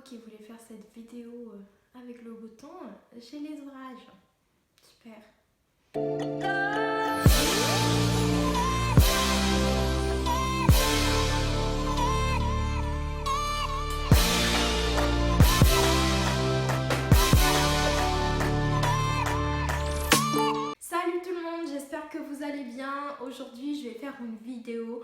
qui voulais faire cette vidéo avec le beau temps, j'ai les orages. Super. Salut tout le monde, j'espère que vous allez bien. Aujourd'hui, je vais faire une vidéo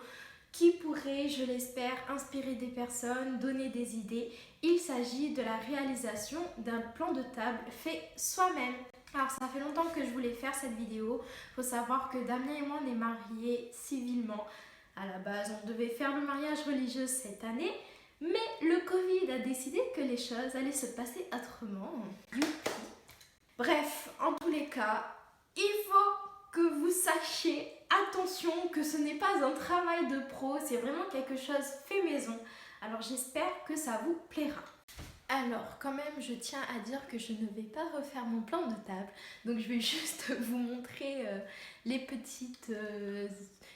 qui pourrait, je l'espère, inspirer des personnes, donner des idées. Il s'agit de la réalisation d'un plan de table fait soi-même. Alors ça fait longtemps que je voulais faire cette vidéo. Il faut savoir que Damien et moi on est mariés civilement. À la base, on devait faire le mariage religieux cette année, mais le Covid a décidé que les choses allaient se passer autrement. Youpi. Bref, en tous les cas, il faut que vous sachiez, attention, que ce n'est pas un travail de pro, c'est vraiment quelque chose fait maison. Alors j'espère que ça vous plaira. Alors quand même, je tiens à dire que je ne vais pas refaire mon plan de table, donc je vais juste vous montrer les petites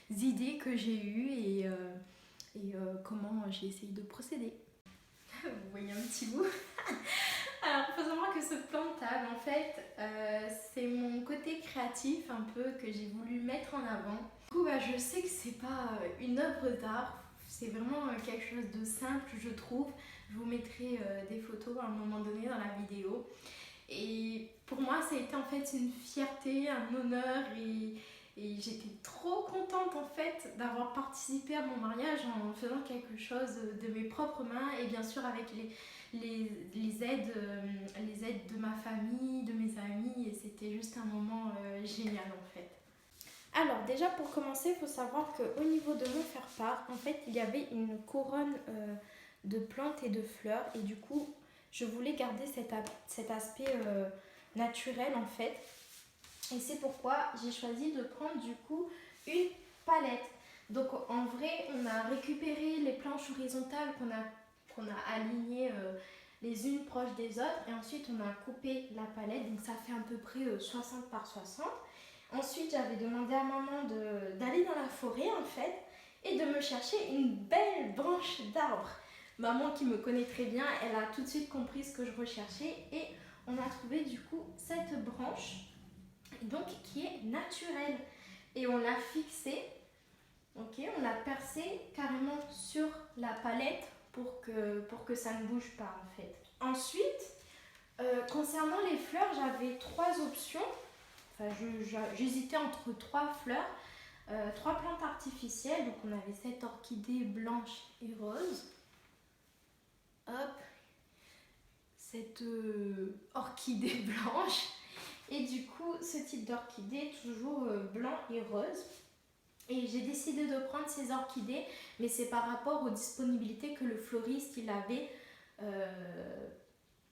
idées que j'ai eues et comment j'ai essayé de procéder. Vous voyez un petit bout. Alors, il faut savoir que ce plan de table, en fait, c'est mon côté créatif un peu que j'ai voulu mettre en avant. Du coup, je sais que c'est pas une œuvre d'art, c'est vraiment quelque chose de simple, je trouve. Je vous mettrai des photos à un moment donné dans la vidéo. Et pour moi, ça a été en fait une fierté, un honneur et j'étais trop contente en fait d'avoir participé à mon mariage en faisant quelque chose de mes propres mains et bien sûr avec les aides de ma famille, de mes amis, et c'était juste un moment génial en fait. Alors déjà pour commencer, il faut savoir qu'au niveau de mon faire-part, en fait il y avait une couronne de plantes et de fleurs et du coup je voulais garder cet aspect naturel en fait. Et c'est pourquoi j'ai choisi de prendre du coup une palette. Donc en vrai, on a récupéré les planches horizontales qu'on a alignées les unes proches des autres. Et ensuite, on a coupé la palette. Donc ça fait à peu près 60 par 60. Ensuite, j'avais demandé à maman d'aller dans la forêt en fait et de me chercher une belle branche d'arbre. Maman qui me connaît très bien, elle a tout de suite compris ce que je recherchais. Et on a trouvé du coup cette branche. Donc qui est naturel et on l'a fixé, ok, on l'a percé carrément sur la palette pour que ça ne bouge pas en fait. Ensuite, concernant les fleurs, j'avais trois options, enfin j'hésitais entre trois fleurs, trois plantes artificielles. Donc on avait cette orchidée blanche et rose, hop, cette orchidée blanche. Et du coup, ce type d'orchidée, toujours blanc et rose. Et j'ai décidé de prendre ces orchidées, mais c'est par rapport aux disponibilités que le fleuriste il avait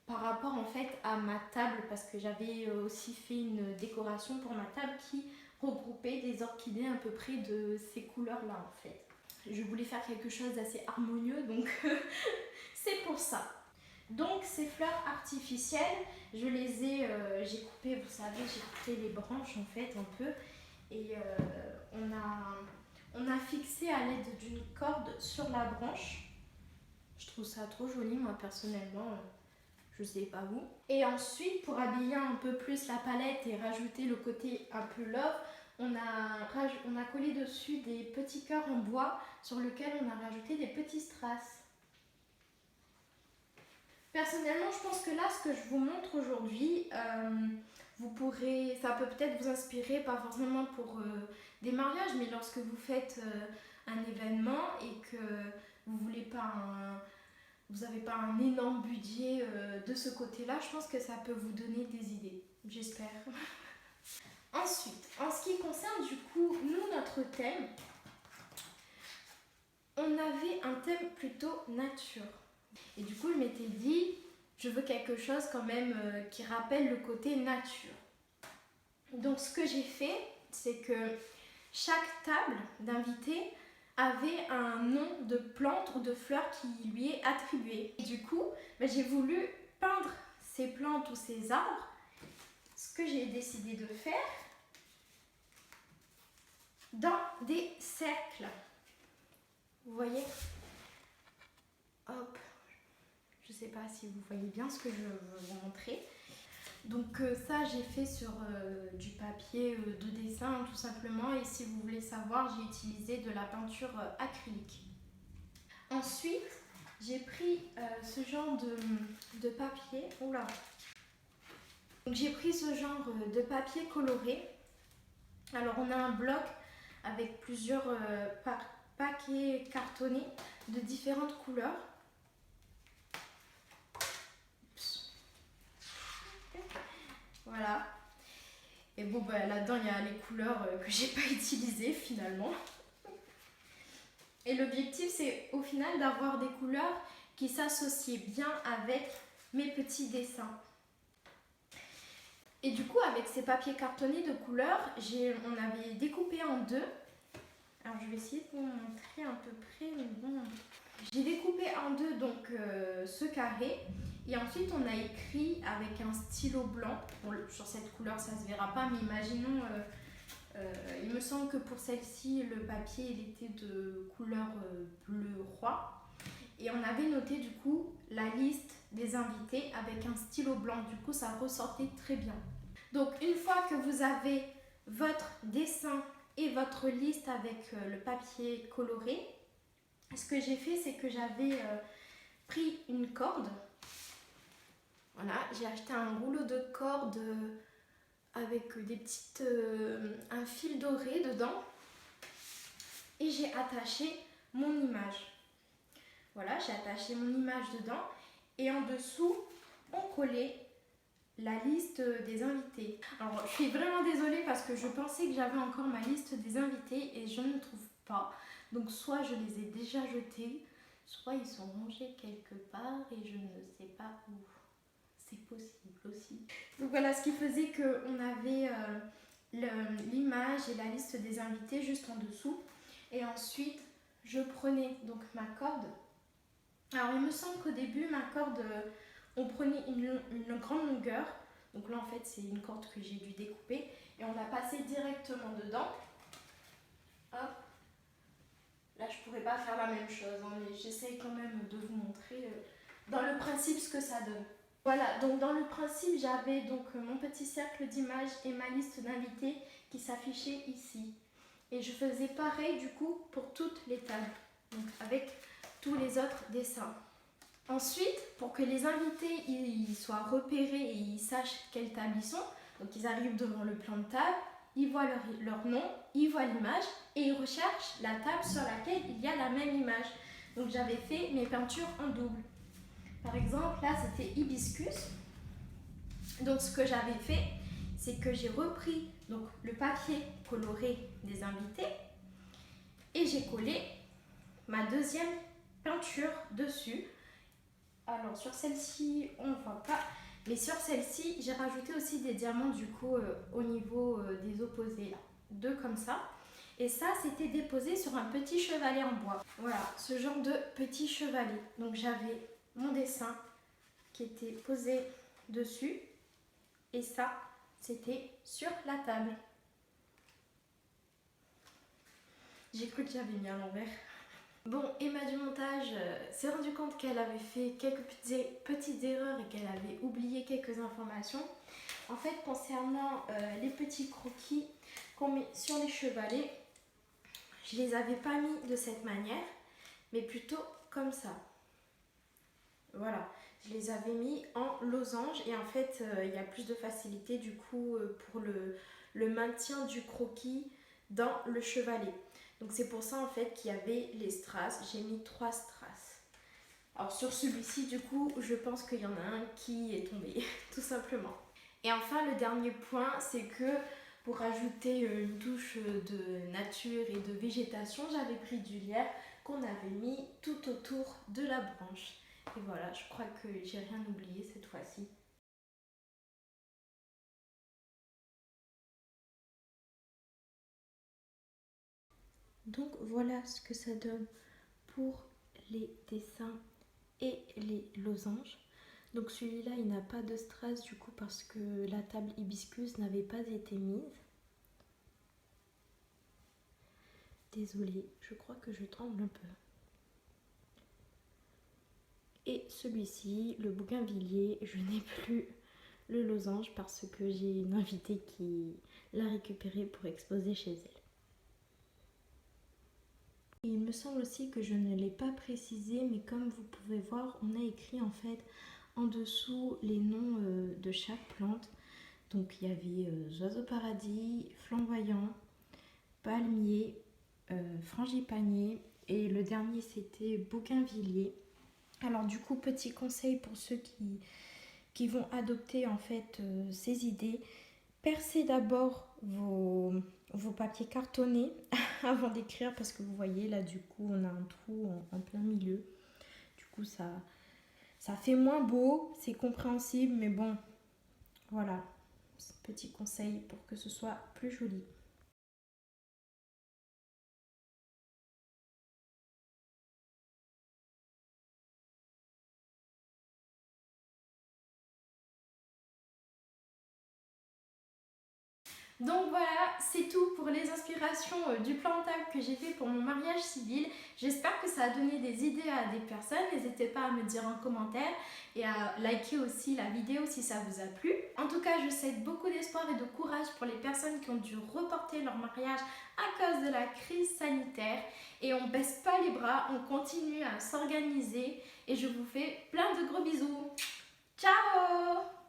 par rapport en fait à ma table, parce que j'avais aussi fait une décoration pour ma table qui regroupait des orchidées à peu près de ces couleurs-là en fait. Je voulais faire quelque chose d'assez harmonieux, donc c'est pour ça. Donc ces fleurs artificielles, je les ai, j'ai coupé, vous savez, j'ai coupé les branches en fait un peu et on a fixé à l'aide d'une corde sur la branche. Je trouve ça trop joli moi personnellement, je sais pas vous. Et ensuite pour habiller un peu plus la palette et rajouter le côté un peu love, on a collé dessus des petits cœurs en bois sur lesquels on a rajouté des petits strass. Personnellement, je pense que là, ce que je vous montre aujourd'hui, ça peut peut-être vous inspirer, pas forcément pour des mariages, mais lorsque vous faites un événement et que vous n'avez pas un énorme budget de ce côté-là, je pense que ça peut vous donner des idées, j'espère. Ensuite, en ce qui concerne du coup, nous, notre thème, on avait un thème plutôt nature. Et du coup, je m'étais dit, je veux quelque chose quand même qui rappelle le côté nature. Donc, ce que j'ai fait, c'est que chaque table d'invités avait un nom de plante ou de fleur qui lui est attribué. Et du coup, j'ai voulu peindre ces plantes ou ces arbres. Ce que j'ai décidé de faire dans des cercles. Vous voyez ? Hop. Je Je ne sais pas si vous voyez bien ce que je veux vous montrer. Donc ça j'ai fait sur du papier de dessin tout simplement, et si vous voulez savoir, j'ai utilisé de la peinture acrylique. Ensuite j'ai pris ce genre de papier. Oula. Donc j'ai pris ce genre de papier coloré. Alors on a un bloc avec plusieurs paquets cartonnés de différentes couleurs. Voilà. Et bon, bah, là-dedans, il y a les couleurs que j'ai pas utilisées finalement. Et l'objectif, c'est au final d'avoir des couleurs qui s'associent bien avec mes petits dessins. Et du coup, avec ces papiers cartonnés de couleurs, on avait découpé en deux. Alors, je vais essayer de vous montrer à peu près. Mais bon. J'ai découpé en deux donc ce carré. Et ensuite, on a écrit avec un stylo blanc. Bon, sur cette couleur, ça se verra pas, mais imaginons, il me semble que pour celle-ci, le papier il était de couleur bleu roi. Et on avait noté du coup la liste des invités avec un stylo blanc. Du coup, ça ressortait très bien. Donc, une fois que vous avez votre dessin et votre liste avec le papier coloré, ce que j'ai fait, c'est que j'avais pris une corde. Voilà, j'ai acheté un rouleau de corde avec un fil doré dedans, et j'ai attaché mon image. Voilà, j'ai attaché mon image dedans, et en dessous, on collait la liste des invités. Alors, je suis vraiment désolée parce que je pensais que j'avais encore ma liste des invités et je ne trouve pas. Donc, soit je les ai déjà jetés, soit ils sont rangés quelque part et je ne sais pas où. C'est possible aussi. Donc voilà, ce qui faisait qu'on avait l'image et la liste des invités juste en dessous. Et ensuite, je prenais donc ma corde. Alors il me semble qu'au début, ma corde, on prenait une grande longueur. Donc là en fait, c'est une corde que j'ai dû découper. Et on la passait directement dedans. Hop. Là, je pourrais pas faire la même chose, hein, mais j'essaye quand même de vous montrer dans le principe ce que ça donne. Voilà, donc dans le principe, j'avais donc mon petit cercle d'images et ma liste d'invités qui s'affichait ici. Et je faisais pareil du coup pour toutes les tables, donc avec tous les autres dessins. Ensuite, pour que les invités ils soient repérés et ils sachent quelle table ils sont, donc ils arrivent devant le plan de table, ils voient leur nom, ils voient l'image et ils recherchent la table sur laquelle il y a la même image. Donc j'avais fait mes peintures en double. Par exemple, là, c'était hibiscus. Donc, ce que j'avais fait, c'est que j'ai repris donc, le papier coloré des invités et j'ai collé ma deuxième peinture dessus. Alors, sur celle-ci, on ne voit pas, mais sur celle-ci, j'ai rajouté aussi des diamants du coup au niveau des opposés, là. Deux comme ça. Et ça, c'était déposé sur un petit chevalet en bois. Voilà, ce genre de petit chevalet. Donc, j'avais mon dessin qui était posé dessus et ça c'était sur la table. J'ai cru que j'avais mis à l'envers. Bon, Emma du montage s'est rendu compte qu'elle avait fait quelques petites erreurs et qu'elle avait oublié quelques informations. En fait, concernant les petits croquis qu'on met sur les chevalets, je les avais pas mis de cette manière, mais plutôt comme ça. Voilà, je les avais mis en losange et en fait il y a plus de facilité du coup pour le maintien du croquis dans le chevalet. Donc c'est pour ça en fait qu'il y avait les strass, j'ai mis 3 strass. Alors sur celui-ci du coup je pense qu'il y en a un qui est tombé tout simplement. Et enfin le dernier point, c'est que pour ajouter une touche de nature et de végétation, j'avais pris du lierre qu'on avait mis tout autour de la branche. Et voilà, je crois que j'ai rien oublié cette fois-ci. Donc voilà ce que ça donne pour les dessins et les losanges. Donc celui-là, il n'a pas de strass du coup parce que la table hibiscus n'avait pas été mise. Désolée, je crois que je tremble un peu. Et celui-ci, le bougainvillier, je n'ai plus le losange parce que j'ai une invitée qui l'a récupéré pour exposer chez elle. Et il me semble aussi que je ne l'ai pas précisé, mais comme vous pouvez voir, on a écrit en fait en dessous les noms de chaque plante. Donc il y avait oiseau paradis, flamboyant, palmier, frangipanier et le dernier c'était bougainvillier. Alors du coup, petit conseil pour ceux qui vont adopter en fait ces idées, percez d'abord vos papiers cartonnés avant d'écrire parce que vous voyez là du coup on a un trou en plein milieu. Du coup ça fait moins beau, c'est compréhensible mais bon voilà, petit conseil pour que ce soit plus joli. Donc voilà, c'est tout pour les inspirations du plantable que j'ai fait pour mon mariage civil. J'espère que ça a donné des idées à des personnes. N'hésitez pas à me dire en commentaire et à liker aussi la vidéo si ça vous a plu. En tout cas, je souhaite beaucoup d'espoir et de courage pour les personnes qui ont dû reporter leur mariage à cause de la crise sanitaire. Et on baisse pas les bras, on continue à s'organiser et je vous fais plein de gros bisous. Ciao!